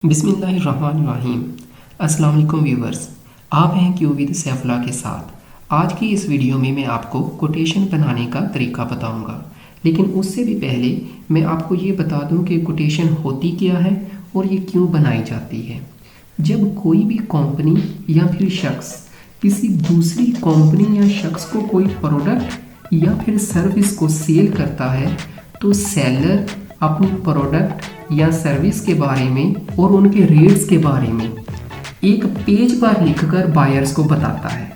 बिस्मिल्लाहिर्रहमानिर्रहीम। अस्सलाम वालेकुम व्यूवर्स, आप हैं क्यू विद सैफुल्लाह के साथ। आज की इस वीडियो में मैं आपको कोटेशन बनाने का तरीका बताऊंगा, लेकिन उससे भी पहले मैं आपको ये बता दूं कि कोटेशन होती क्या है और ये क्यों बनाई जाती है। जब कोई भी कंपनी या फिर शख्स किसी दूसरी कंपनी या शख्स को कोई प्रोडक्ट या फिर सर्विस को सेल करता है तो सेलर अपनी प्रोडक्ट या सर्विस के बारे में और उनके रेट्स के बारे में एक पेज पर लिखकर बायर्स को बताता है।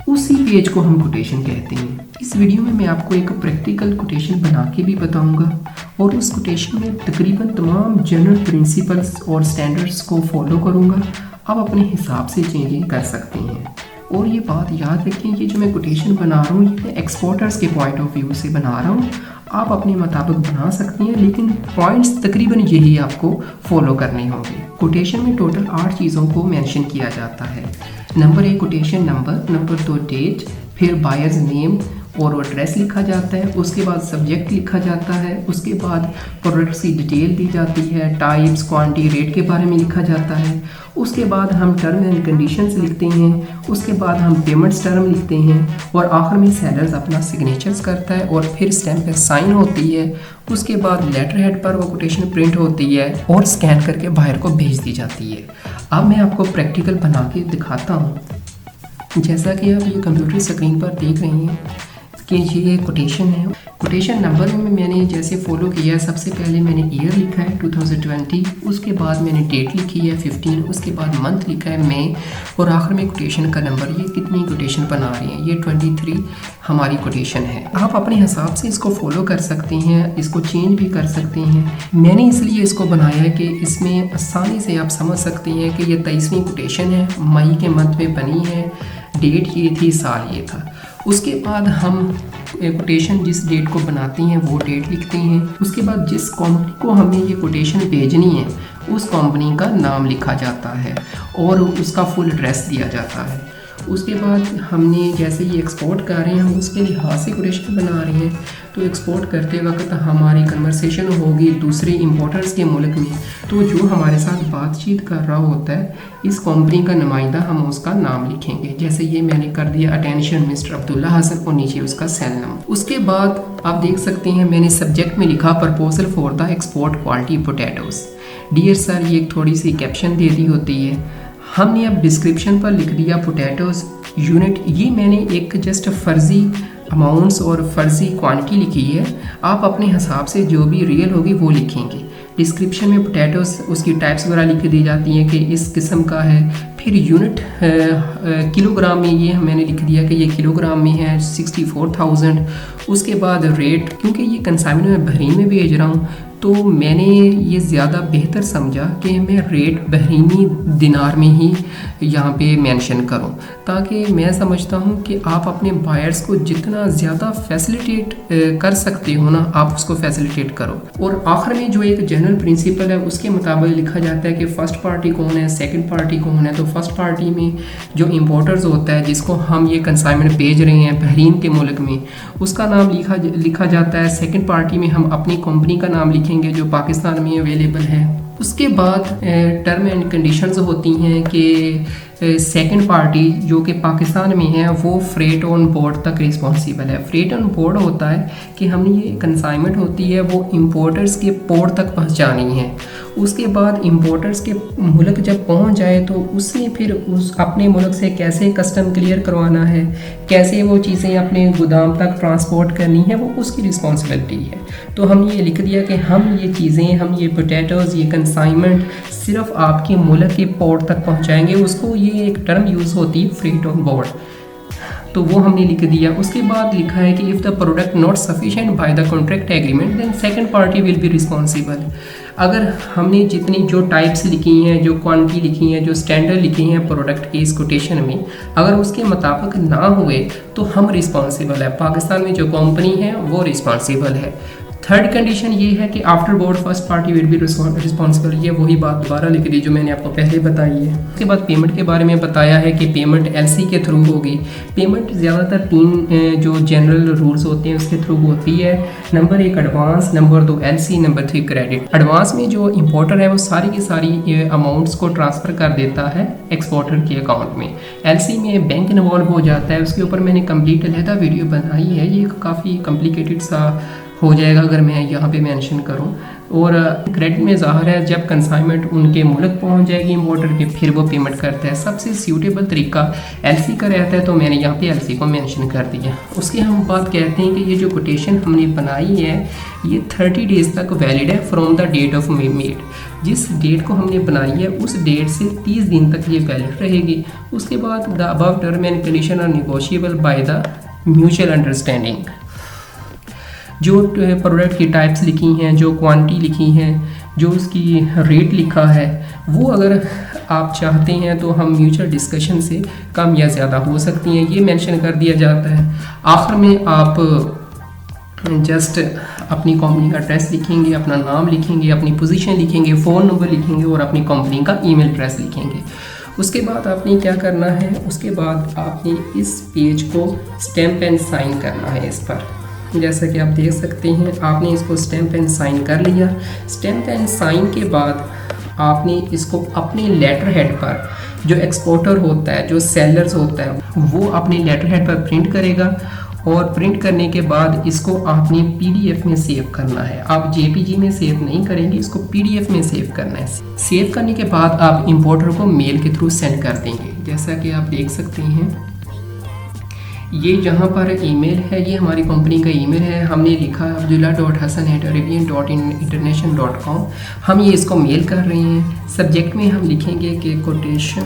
उसी पेज को हम कोटेशन कहते हैं। इस वीडियो में मैं आपको एक प्रैक्टिकल कोटेशन बना के भी बताऊंगा और उस कोटेशन में तकरीबन तमाम जनरल प्रिंसिपल्स और स्टैंडर्ड्स को फॉलो करूंगा। आप अपने हिसाब से चेंजिंग कर सकते हैं। और ये बात याद रखें, ये जो मैं कोटेशन बना रहा हूँ ये मैं एक्सपोर्टर्स के पॉइंट ऑफ व्यू से बना रहा हूँ। आप अपने मुताबिक बना सकते हैं, लेकिन पॉइंट्स तकरीबन यही आपको फॉलो करने होंगे। कोटेशन में टोटल 8 चीज़ों को मेंशन किया जाता है। Number 1 quotation number, number 2 date, फिर बायर्स नेम और एड्रेस लिखा जाता है, उसके बाद सब्जेक्ट लिखा जाता है, उसके बाद प्रोडक्ट्स की डिटेल दी जाती है, टाइप्स, क्वांटिटी, रेट के बारे में लिखा जाता है, उसके बाद हम टर्म एंड कंडीशंस लिखते हैं, उसके बाद हम पेमेंट्स टर्म लिखते हैं और आखिर में सेलर्स अपना सिग्नेचर्स करता है और फिर स्टैम्प पे साइन होती है। उसके बाद लेटर हेड पर वो कोटेशन प्रिंट होती है और स्कैन करके बाहर को भेज दी जाती है। अब मैं आपको प्रैक्टिकल बना के दिखाता हूँ। जैसा कि आप ये कंप्यूटर स्क्रीन पर देख रहे हैं कि ये कोटेशन है। कोटेशन नंबर में मैंने जैसे फॉलो किया है, सबसे पहले मैंने ईयर लिखा है 2020, उसके बाद मैंने डेट लिखी है 15, उसके बाद मंथ लिखा है मई और आखिर में कोटेशन का नंबर। ये कितनी कोटेशन बना रही हैं, ये 23 हमारी कोटेशन है। आप अपने हिसाब से इसको फॉलो कर सकते हैं, इसको चेंज भी कर सकते हैं। मैंने इसलिए इसको बनाया है कि इसमें आसानी से आप समझ सकते हैं कि ये 23वीं कोटेशन है, मई के मंथ में बनी है, डेट ये थी, साल ये था। उसके बाद हम कोटेशन जिस डेट को बनाते हैं वो डेट लिखते हैं। उसके बाद जिस कंपनी को हमें ये कोटेशन भेजनी है उस कंपनी का नाम लिखा जाता है और उसका फुल एड्रेस दिया जाता है। उसके बाद हमने जैसे ये एक्सपोर्ट कर रहे हैं, हम उसके लिहाज से कोटेशन बना रहे हैं, तो एक्सपोर्ट करते वक्त हमारी कन्वर्सेशन होगी दूसरे इंपोर्टर्स के मुल्क में, तो जो हमारे साथ बातचीत कर रहा होता है इस कंपनी का नुमाइंदा, हम उसका नाम लिखेंगे। जैसे ये मैंने कर दिया अटेंशन मिस्टर अब्दुल्ला हसन और नीचे उसका सेल नंबर। उसके बाद आप देख सकते हैं मैंने सब्जेक्ट में लिखा proposal for the export quality potatoes. Dear sir, ये एक थोड़ी सी कैप्शन दे दी होती है। हमने अब डिस्क्रिप्शन पर लिख दिया पोटैटोज़ यूनिट। ये मैंने एक जस्ट फ़र्ज़ी अमाउंट्स और फ़र्ज़ी क्वांटिटी लिखी है। आप अपने हिसाब से जो भी रियल होगी वो लिखेंगे। डिस्क्रिप्शन में पोटैटोज़ उसकी टाइप्स वगैरह लिख दी जाती हैं कि इस किस्म का है। फिर यूनिट किलोग्राम में ये मैंने लिख दिया कि ये किलोग्राम में है 64,000। उसके बाद रेट, क्योंकि ये कंसाइनमेंट में बहरीन में भेज रहा हूँ तो मैंने ये ज़्यादा बेहतर समझा कि मैं रेट बहरीनी दिनार में ही यहाँ पे मेंशन करूँ, ताकि मैं समझता हूँ कि आप अपने बायर्स को जितना ज़्यादा फैसिलिटेट कर सकते हो ना, आप उसको फैसिलिटेट करो। और आखिर में जो एक जनरल प्रिंसिपल है उसके मुताबिक लिखा जाता है कि फ़र्स्ट पार्टी कौन है, सेकंड पार्टी कौन है। तो फर्स्ट पार्टी में जो इम्पोर्टर्स होता है जिसको हम ये कंसाइनमेंट भेज रहे हैं बहरीन के मुल्क में, उसका नाम लिखा जाता है। सेकंड पार्टी में हम अपनी कंपनी का नाम लिखेंगे जो पाकिस्तान में अवेलेबल है। उसके बाद टर्म एंड कंडीशंस होती हैं कि सेकंड पार्टी जो कि पाकिस्तान में है वो फ्रेट ऑन बोर्ड तक रिस्पॉन्सिबल है। फ्रेट ऑन बोर्ड होता है कि हमने ये कंसाइनमेंट होती है वो इंपोर्टर्स के पोर्ट तक पहुंचानी है। उसके बाद इंपोर्टर्स के मुल्क जब पहुंच जाए तो उसने फिर उस अपने मुल्क से कैसे कस्टम क्लियर करवाना है, कैसे वो चीज़ें अपने गोदाम तक ट्रांसपोर्ट करनी है, वो उसकी रिस्पॉन्सिबिलिटी है। तो हमने ये लिख दिया कि हम ये चीज़ें, हम ये पोटैटोज़, ये कंसाइनमेंट सिर्फ आपके मुल्क के पोर्ट तक पहुंचाएंगे। उसको ये एक टर्म यूज़ होती है फ्रेट ऑन बोर्ड, तो वो हमने लिख दिया। उसके बाद लिखा है कि if the product not sufficient by the contract agreement then second party will be responsible. अगर हमने जितनी जो टाइप्स लिखी हैं, जो क्वांटिटी लिखी हैं, जो स्टैंडर्ड लिखी हैं प्रोडक्ट के इस कोटेशन में, अगर उसके मुताबिक ना हुए तो हम रिस्पॉन्सिबल है। पाकिस्तान में जो कंपनी है वो रिस्पॉन्सिबल है। थर्ड कंडीशन ये है कि after board first party will be responsible, ये वही बात दोबारा लिख दी जो मैंने आपको पहले बताई है। उसके बाद पेमेंट के बारे में बताया है कि पेमेंट एलसी के थ्रू होगी। पेमेंट ज़्यादातर 3 जो जनरल रूल्स होते हैं उसके थ्रू होती है। Number 1 advance, number 2 LC, number 3 credit. Advance में जो इंपोर्टर है वो सारी की सारी अमाउंट्स को ट्रांसफ़र कर देता है एक्सपोर्टर के अकाउंट में। एलसी में बैंक इन्वॉल्व हो जाता है, उसके ऊपर मैंने कंप्लीट अलहदा वीडियो बनाई है, ये काफ़ी कॉम्प्लिकेटेड सा हो जाएगा अगर मैं यहाँ पे मेंशन करूँ। और क्रेडिट में ज़ाहिर है जब कंसाइनमेंट उनके मुल्क पहुँच जाएगी इंपोर्टर के, फिर वो पेमेंट करता है। सबसे सूटेबल तरीका एलसी का रहता है, तो मैंने यहाँ पे एलसी को मेंशन कर दिया। उसके हम बात कहते हैं कि ये जो कोटेशन हमने बनाई है ये 30 डेज़ तक वैलिड है from the date of made. जिस डेट को हमने बनाई है उस डेट से 30 दिन तक ये वैलिड रहेगी। उसके बाद the above term and condition are negotiable by the mutual understanding. जो प्रोडक्ट की टाइप्स लिखी हैं, जो क्वांटिटी लिखी हैं, जो उसकी रेट लिखा है, वो अगर आप चाहते हैं तो हम म्यूचुअल डिस्कशन से कम या ज़्यादा हो सकती हैं, ये मेंशन कर दिया जाता है। आखिर में आप जस्ट अपनी कंपनी का एड्रेस लिखेंगे, अपना नाम लिखेंगे, अपनी पोजीशन लिखेंगे, फ़ोन नंबर लिखेंगे और अपनी कंपनी का ईमेल एड्रेस लिखेंगे। उसके बाद आपने क्या करना है, उसके बाद आपने इस पेज को स्टैम्प एंड साइन करना है इस पर। जैसा कि आप देख सकते हैं आपने इसको स्टैम्प एंड साइन कर लिया। स्टैम्प एंड साइन के बाद आपने इसको अपने लेटर हेड पर, जो एक्सपोर्टर होता है, जो सेलर्स होता है, वो अपने लेटर हेड पर प्रिंट करेगा और प्रिंट करने के बाद इसको आपने पीडीएफ में सेव करना है। आप जेपीजी में सेव नहीं करेंगे, इसको पीडीएफ में सेव करना है। सेव करने के बाद आप इंपोर्टर को मेल के थ्रू सेंड कर देंगे। जैसा कि आप देख सकते हैं ये जहाँ पर ईमेल है ये हमारी कंपनी का ईमेल है। हमने लिखा abdullah.hasan@arabian.international.com। हम ये इसको मेल कर रहे हैं। सब्जेक्ट में हम लिखेंगे कि कोटेशन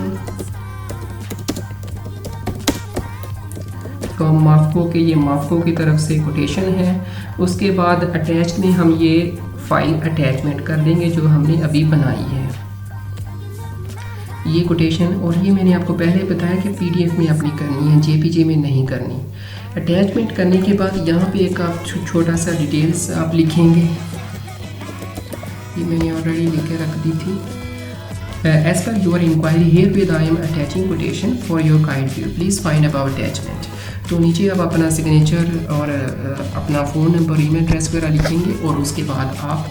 तो माफको के, ये माफको की तरफ से कोटेशन है। उसके बाद अटैच में हम ये फाइल अटैचमेंट कर देंगे जो हमने अभी बनाई है ये कोटेशन। और ये मैंने आपको पहले बताया कि पीडीएफ में अपनी करनी है, जेपीजी में नहीं करनी। अटैचमेंट करने के बाद यहाँ पे एक आप छोटा सा डिटेल्स आप लिखेंगे, ये मैंने ऑलरेडी लिख के रख दी थी। As per your inquiry herewith I am attaching quotation for your kind view, please find about attachment. तो नीचे आप अपना सिग्नेचर और अपना फ़ोन नंबर, ईमेल एड्रेस वगैरह लिखेंगे और उसके बाद आप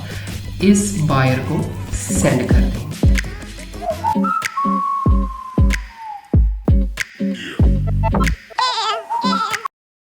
इस बायर को सेंड कर देंगे।